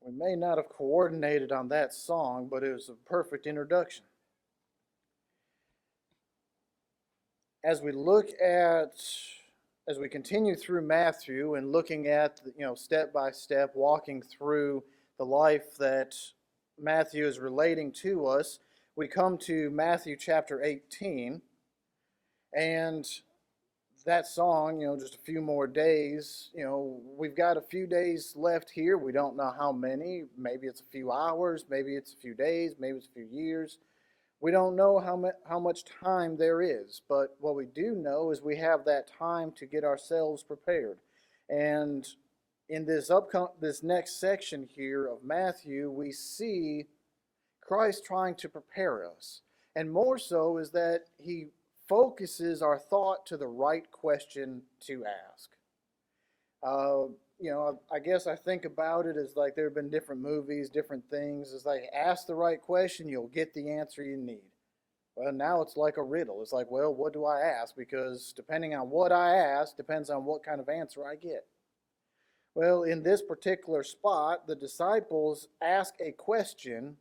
We may not have coordinated on that song, but it was a perfect introduction. As we look at, as we continue through Matthew and looking at, step by step, walking through the life that Matthew is relating to us, we come to Matthew chapter 18. And that song, just a few more days, we've got a few days left here. We don't know how many. Maybe it's a few hours, maybe it's a few days, maybe it's a few years. We don't know how much time there is, but what we do know is we have that time to get ourselves prepared. And in this next section here of Matthew, we see Christ trying to prepare us. And more so is that he focuses our thought to the right question to ask. I guess I think about it as like there have been different movies, different things. It's like, ask the right question, you'll get the answer you need. Well, now it's like a riddle. It's like, well, what do I ask? Because depending on what I ask, depends on what kind of answer I get. Well, in this particular spot, the disciples ask a question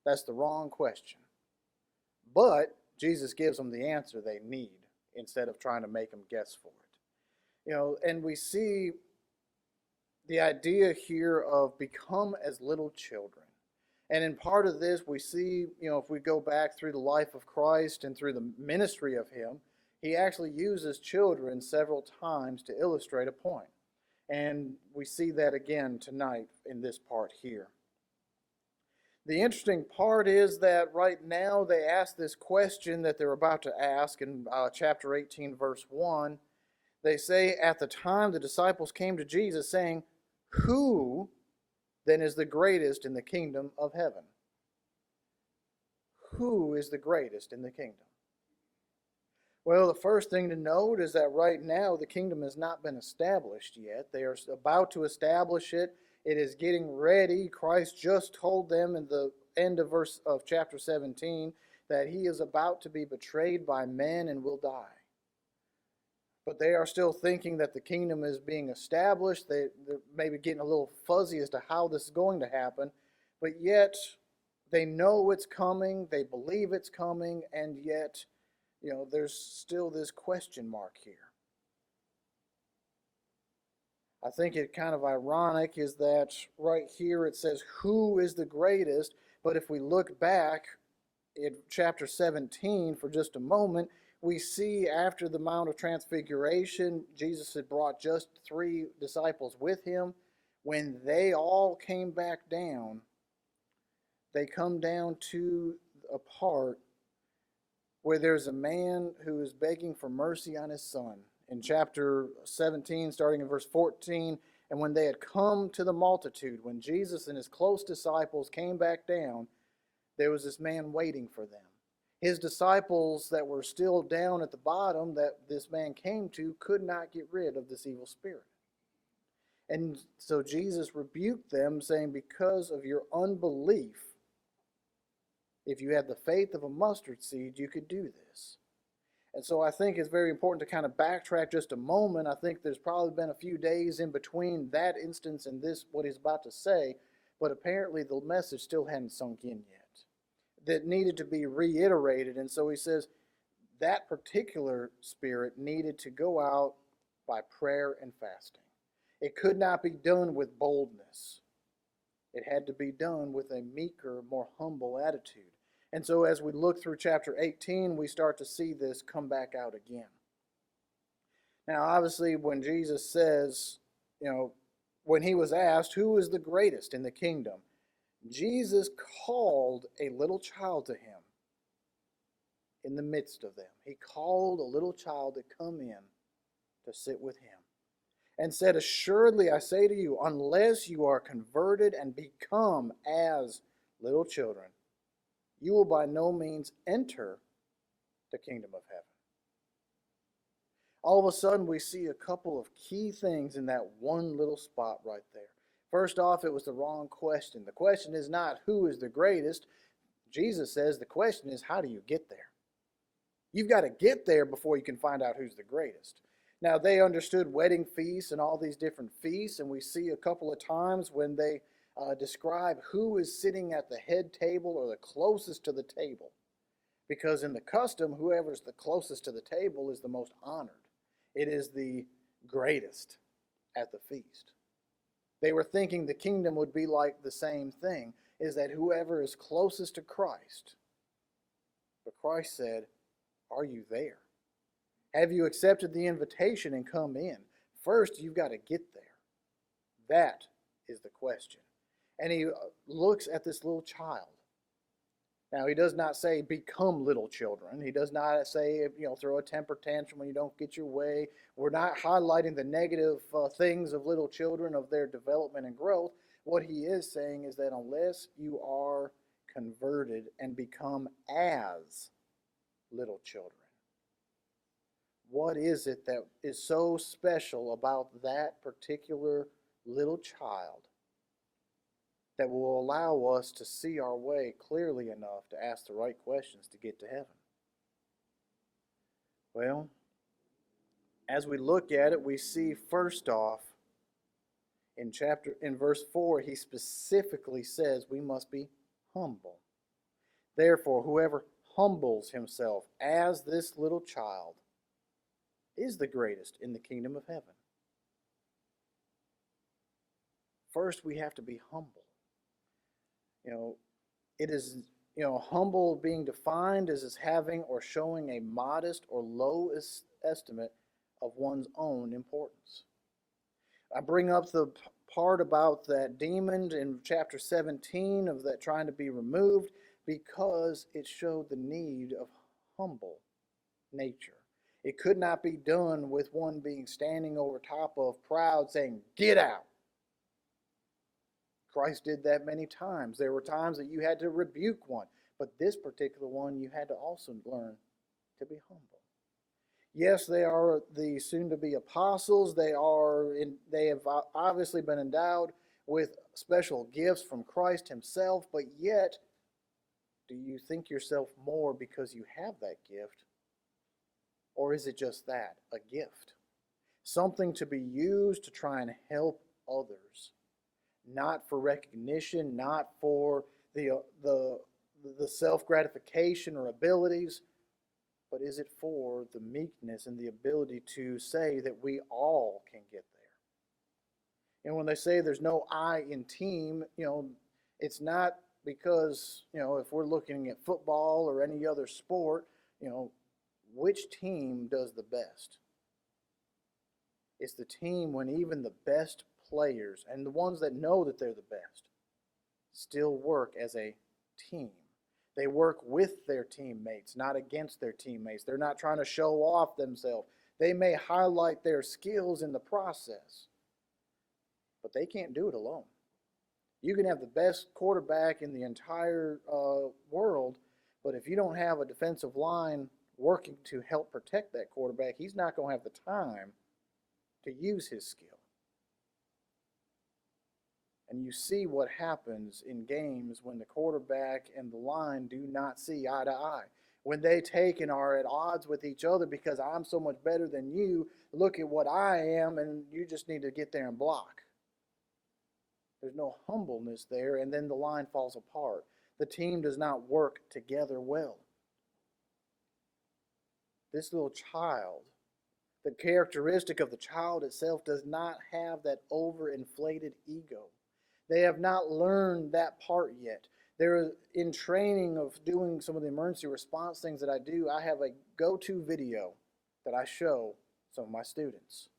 that's the wrong question. But Jesus gives them the answer they need instead of trying to make them guess for it. And we see the idea here of become as little children. And in part of this, we see, if we go back through the life of Christ and through the ministry of him, he actually uses children several times to illustrate a point. And we see that again tonight in this part here. The interesting part is that right now they ask this question that they're about to ask in chapter 18, verse 1. They say, at the time the disciples came to Jesus saying, who then is the greatest in the kingdom of heaven? Who is the greatest in the kingdom? Well, the first thing to note is that right now the kingdom has not been established yet. They are about to establish it. It is getting ready. Christ just told them in the end of chapter 17 that he is about to be betrayed by men and will die. But they are still thinking that the kingdom is being established. They're maybe getting a little fuzzy as to how this is going to happen. But yet they know it's coming. They believe it's coming. And yet, there's still this question mark here. I think it kind of ironic is that right here it says, who is the greatest? But if we look back in chapter 17 for just a moment, we see after the Mount of Transfiguration, Jesus had brought just 3 disciples with him. When they all came back down, they come down to a part where there's a man who is begging for mercy on his son. In chapter 17, starting in verse 14, and when they had come to the multitude, when Jesus and his close disciples came back down, there was this man waiting for them. His disciples that were still down at the bottom that this man came to could not get rid of this evil spirit. And so Jesus rebuked them, saying, because of your unbelief, if you had the faith of a mustard seed, you could do this. And so I think it's very important to kind of backtrack just a moment. I think there's probably been a few days in between that instance and this, what he's about to say, but apparently the message still hadn't sunk in yet. That needed to be reiterated. And so he says that particular spirit needed to go out by prayer and fasting. It could not be done with boldness. It had to be done with a meeker, more humble attitude. And so as we look through chapter 18, we start to see this come back out again. Now, obviously, when Jesus says, when he was asked, who is the greatest in the kingdom? Jesus called a little child to him in the midst of them. He called a little child to come in to sit with him and said, assuredly, I say to you, unless you are converted and become as little children, you will by no means enter the kingdom of heaven. All of a sudden, we see a couple of key things in that one little spot right there. First off, it was the wrong question. The question is not who is the greatest. Jesus says the question is, how do you get there? You've got to get there before you can find out who's the greatest. Now, they understood wedding feasts and all these different feasts, and we see a couple of times when they describe who is sitting at the head table or the closest to the table. Because in the custom, whoever's the closest to the table is the most honored. It is the greatest at the feast. They were thinking the kingdom would be like the same thing, is that whoever is closest to Christ. But Christ said, are you there? Have you accepted the invitation and come in? First, you've got to get there. That is the question. And he looks at this little child. Now, he does not say become little children. He does not say, throw a temper tantrum when you don't get your way. We're not highlighting the negative things of little children, of their development and growth. What he is saying is that unless you are converted and become as little children, what is it that is so special about that particular little child that will allow us to see our way clearly enough to ask the right questions to get to heaven? Well, as we look at it, we see first off in verse 4, he specifically says we must be humble. Therefore, whoever humbles himself as this little child is the greatest in the kingdom of heaven. First, we have to be humble. It is, humble being defined as having or showing a modest or low estimate of one's own importance. I bring up the part about that demon in chapter 17 of that trying to be removed because it showed the need of humble nature. It could not be done with one being standing over top of proud saying, "Get out." Christ did that many times. There were times that you had to rebuke one, but this particular one you had to also learn to be humble. Yes, they are the soon-to-be apostles. They have obviously been endowed with special gifts from Christ himself, but yet, do you think yourself more because you have that gift? Or is it just that, a gift? Something to be used to try and help others. Not for recognition, not for the self-gratification or abilities, but is it for the meekness and the ability to say that we all can get there? And when they say there's no I in team, it's not because, if we're looking at football or any other sport, which team does the best? It's the team when even the best players and the ones that know that they're the best still work as a team. They work with their teammates, not against their teammates. They're not trying to show off themselves. They may highlight their skills in the process, but they can't do it alone. You can have the best quarterback in the entire world, but if you don't have a defensive line working to help protect that quarterback, he's not going to have the time to use his skill. And you see what happens in games when the quarterback and the line do not see eye to eye. When they take and are at odds with each other because I'm so much better than you, look at what I am, and you just need to get there and block. There's no humbleness there, and then the line falls apart. The team does not work together well. This little child, the characteristic of the child itself does not have that overinflated ego. They have not learned that part yet. They're in training of doing some of the emergency response things that I do. I have a go-to video that I show some of my students.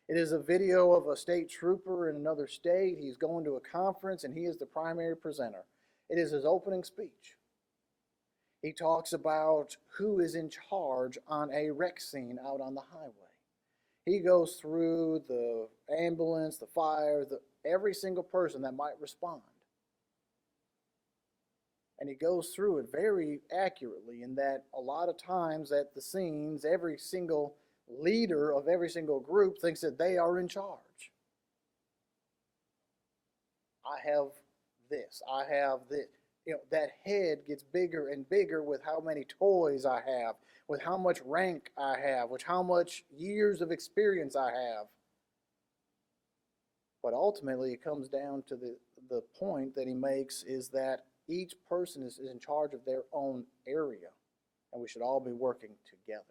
It is a video of a state trooper in another state. He's going to a conference and he is the primary presenter. It is his opening speech. He talks about who is in charge on a wreck scene out on the highway. He goes through the ambulance, the fire, every single person that might respond. And he goes through it very accurately in that a lot of times at the scenes, every single leader of every single group thinks that they are in charge. I have this, I have this. That head gets bigger and bigger with how many toys I have, with how much rank I have, with how much years of experience I have. But ultimately, it comes down to the point that he makes is that each person is in charge of their own area, and we should all be working together.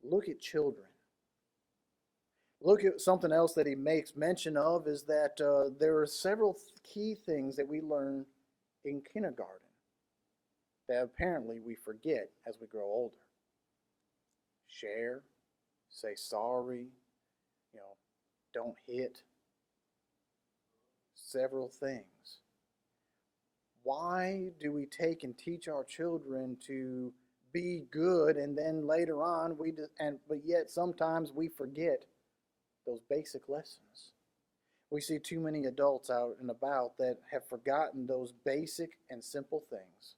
Look at children. Look at something else that he makes mention of is that there are several key things that we learn in kindergarten that apparently we forget as we grow older. Share, say sorry, don't hit, several things. Why do we take and teach our children to be good, and then later on but yet sometimes we forget those basic lessons? We see too many adults out and about that have forgotten those basic and simple things.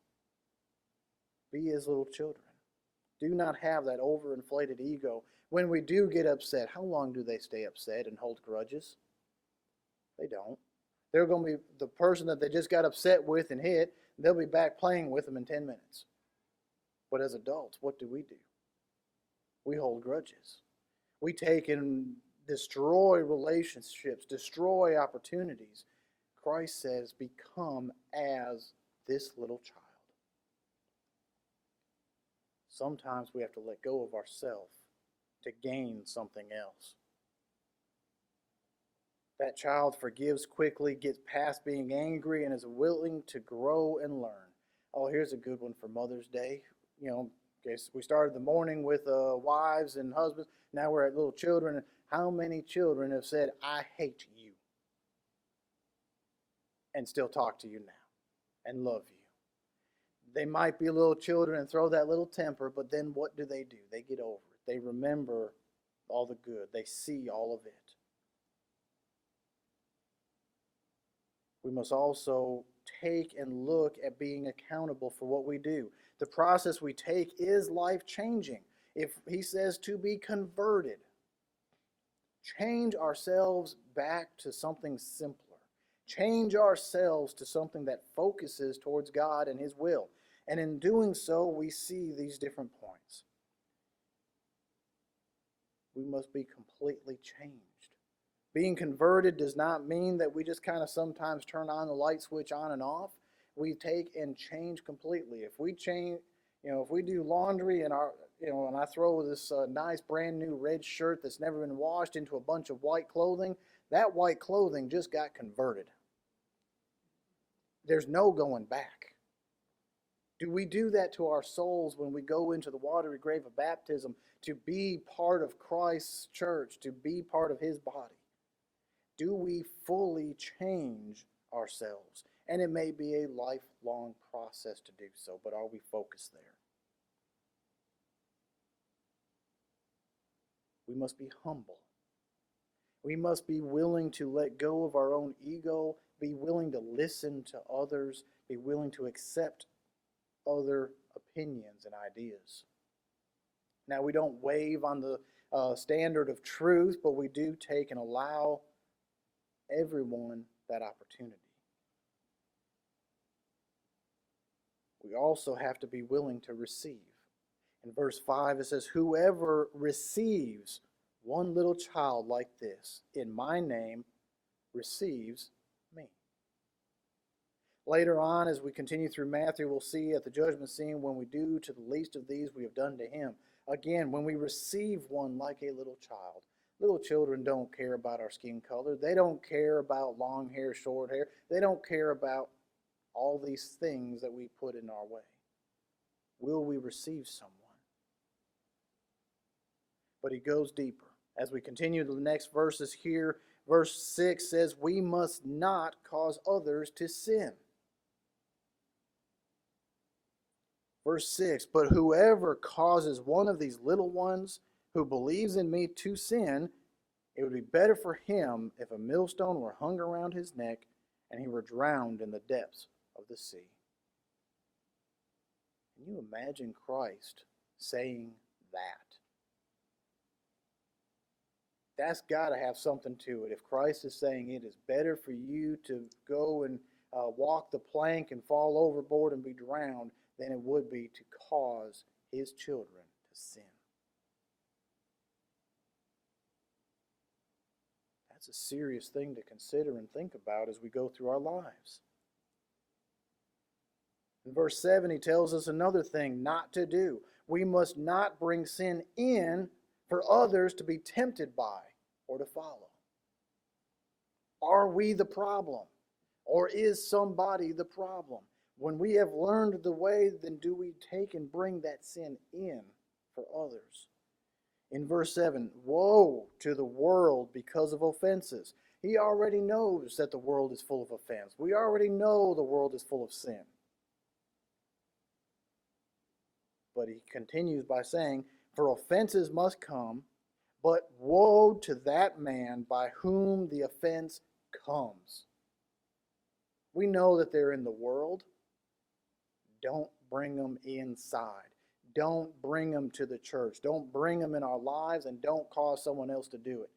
Be as little children. Do not have that overinflated ego. When we do get upset, how long do they stay upset and hold grudges? They don't. They're going to be the person that they just got upset with and hit, they'll be back playing with them in 10 minutes. But as adults, what do? We hold grudges. We take and destroy relationships, destroy opportunities. Christ says, become as this little child. Sometimes we have to let go of ourselves to gain something else. That child forgives quickly, gets past being angry, and is willing to grow and learn. Oh, here's a good one for Mother's Day. We started the morning with wives and husbands. Now we're at little children. How many children have said, I hate you, and still talk to you now and love you? They might be little children and throw that little temper, but then what do? They get over it. They remember all the good. They see all of it. We must also take and look at being accountable for what we do. The process we take is life-changing. If he says to be converted, change ourselves back to something simpler. Change ourselves to something that focuses towards God and His will. And in doing so, we see these different points. We must be completely changed. Being converted does not mean that we just kind of sometimes turn on the light switch on and off. We take and change completely. If we change, if we do laundry and and I throw this nice brand new red shirt that's never been washed into a bunch of white clothing, that white clothing just got converted. There's no going back. Do we do that to our souls when we go into the watery grave of baptism to be part of Christ's church, to be part of His body? Do we fully change ourselves? And it may be a lifelong process to do so, but are we focused there? We must be humble. We must be willing to let go of our own ego, be willing to listen to others, be willing to accept other opinions and ideas. Now, we don't wave on the standard of truth, but we do take and allow everyone that opportunity. We also have to be willing to receive. In verse 5, it says, whoever receives one little child like this in my name receives me. Later on, as we continue through Matthew, we'll see at the judgment scene, when we do to the least of these, we have done to him. Again, when we receive one like a little child, little children don't care about our skin color. They don't care about long hair, short hair. They don't care about all these things that we put in our way. Will we receive someone? But he goes deeper. As we continue to the next verses here, verse 6 says, we must not cause others to sin. Verse 6, but whoever causes one of these little ones who believes in me to sin, it would be better for him if a millstone were hung around his neck and he were drowned in the depths of the sea. Can you imagine Christ saying that? That's got to have something to it. If Christ is saying it is better for you to go and walk the plank and fall overboard and be drowned than it would be to cause his children to sin. That's a serious thing to consider and think about as we go through our lives. In verse 7, he tells us another thing not to do. We must not bring sin in for others to be tempted by or to follow. Are we the problem? Or is somebody the problem? When we have learned the way, then do we take and bring that sin in for others? In verse 7, woe to the world because of offenses. He already knows that the world is full of offense. We already know the world is full of sin. But he continues by saying, for offenses must come, but woe to that man by whom the offense comes. We know that they're in the world. Don't bring them inside. Don't bring them to the church. Don't bring them in our lives, and don't cause someone else to do it.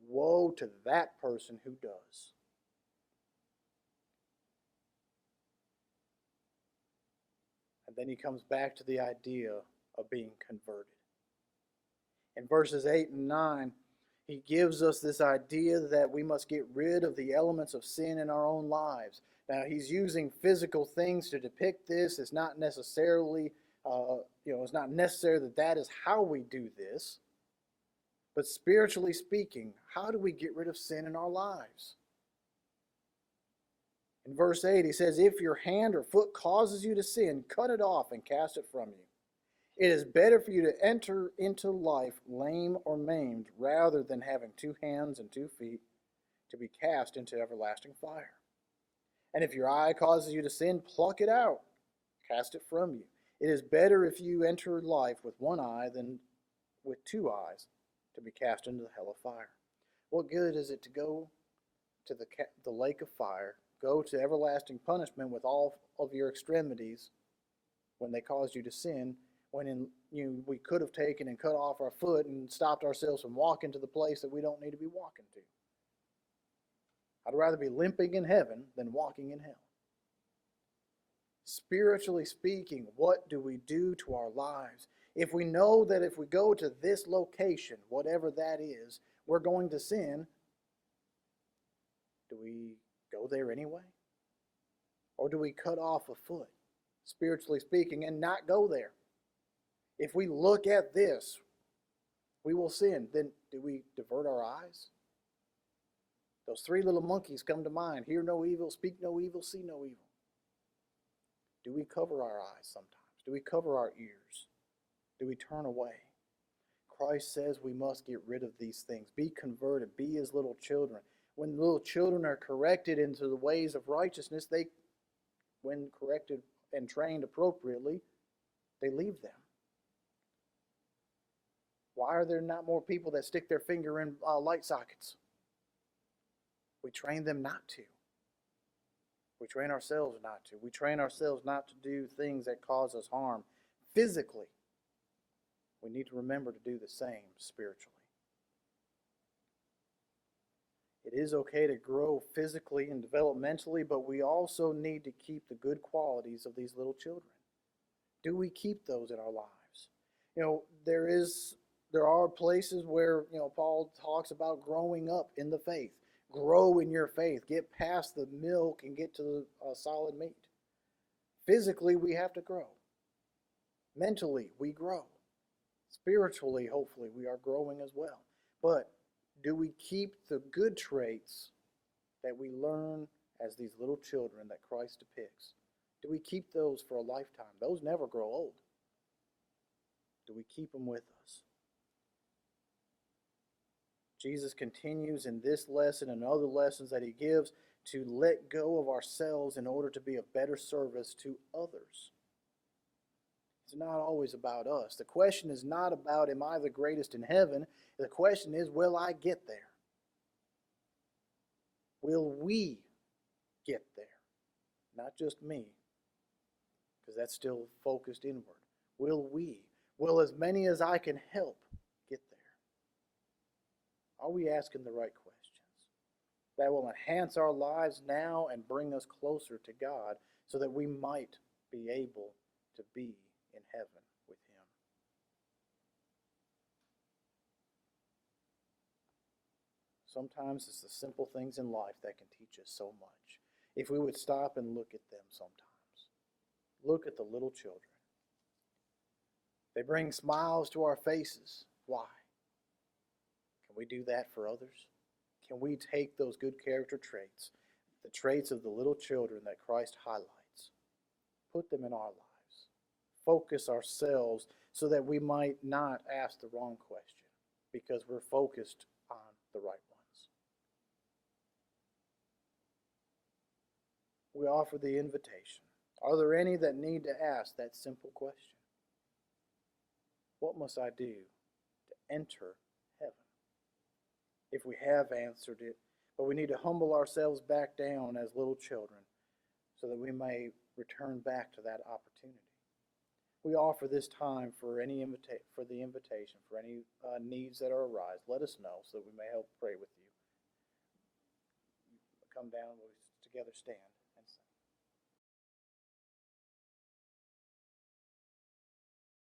Woe to that person who does. And then he comes back to the idea of being converted. In verses 8 and 9, he gives us this idea that we must get rid of the elements of sin in our own lives. Now, he's using physical things to depict this. It's not necessarily, it's not necessary that that is how we do this. But spiritually speaking, how do we get rid of sin in our lives? In verse 8, he says, if your hand or foot causes you to sin, cut it off and cast it from you. It is better for you to enter into life lame or maimed rather than having 2 hands and 2 feet to be cast into everlasting fire. And if your eye causes you to sin, pluck it out, cast it from you. It is better if you enter life with 1 eye than with 2 eyes to be cast into the hell of fire. What good is it to go to the lake of fire, go to everlasting punishment with all of your extremities when they caused you to sin, when we could have taken and cut off our foot and stopped ourselves from walking to the place that we don't need to be walking to? I'd rather be limping in heaven than walking in hell. Spiritually speaking, what do we do to our lives? If we know that if we go to this location, whatever that is, we're going to sin, do we go there anyway? Or do we cut off a foot, spiritually speaking, and not go there? If we look at this, we will sin. Then do we divert our eyes? Those 3 little monkeys come to mind. Hear no evil, speak no evil, see no evil. Do we cover our eyes sometimes? Do we cover our ears? Do we turn away? Christ says we must get rid of these things. Be converted. Be as little children. When little children are corrected into the ways of righteousness, when corrected and trained appropriately, they leave them. Why are there not more people that stick their finger in light sockets? We train them not to. We train ourselves not to. We train ourselves not to do things that cause us harm physically. We need to remember to do the same spiritually. It is okay to grow physically and developmentally, but we also need to keep the good qualities of these little children. Do we keep those in our lives? There are places where, Paul talks about growing up in the faith. Grow in your faith. Get past the milk and get to the solid meat. Physically, we have to grow. Mentally, we grow. Spiritually, hopefully, we are growing as well. But do we keep the good traits that we learn as these little children that Christ depicts? Do we keep those for a lifetime? Those never grow old. Do we keep them with us? Jesus continues in this lesson and other lessons that he gives to let go of ourselves in order to be of better service to others. It's not always about us. The question is not about, am I the greatest in heaven? The question is, will I get there? Will we get there? Not just me, because that's still focused inward. Will we? Will as many as I can help get there? Are we asking the right questions that will enhance our lives now and bring us closer to God so that we might be able to be in heaven with him? Sometimes it's the simple things in life that can teach us so much. If we would stop and look at them sometimes. Look at the little children. They bring smiles to our faces. Why? Can we do that for others? Can we take those good character traits, the traits of the little children that Christ highlights, put them in our lives? Focus ourselves so that we might not ask the wrong question because we're focused on the right ones. We offer the invitation. Are there any that need to ask that simple question? What must I do to enter heaven? If we have answered it, but we need to humble ourselves back down as little children so that we may return back to that opportunity. We offer this time for the invitation, for any needs that arise. Let us know so that we may help pray with you. Come down, we'll together stand and sing.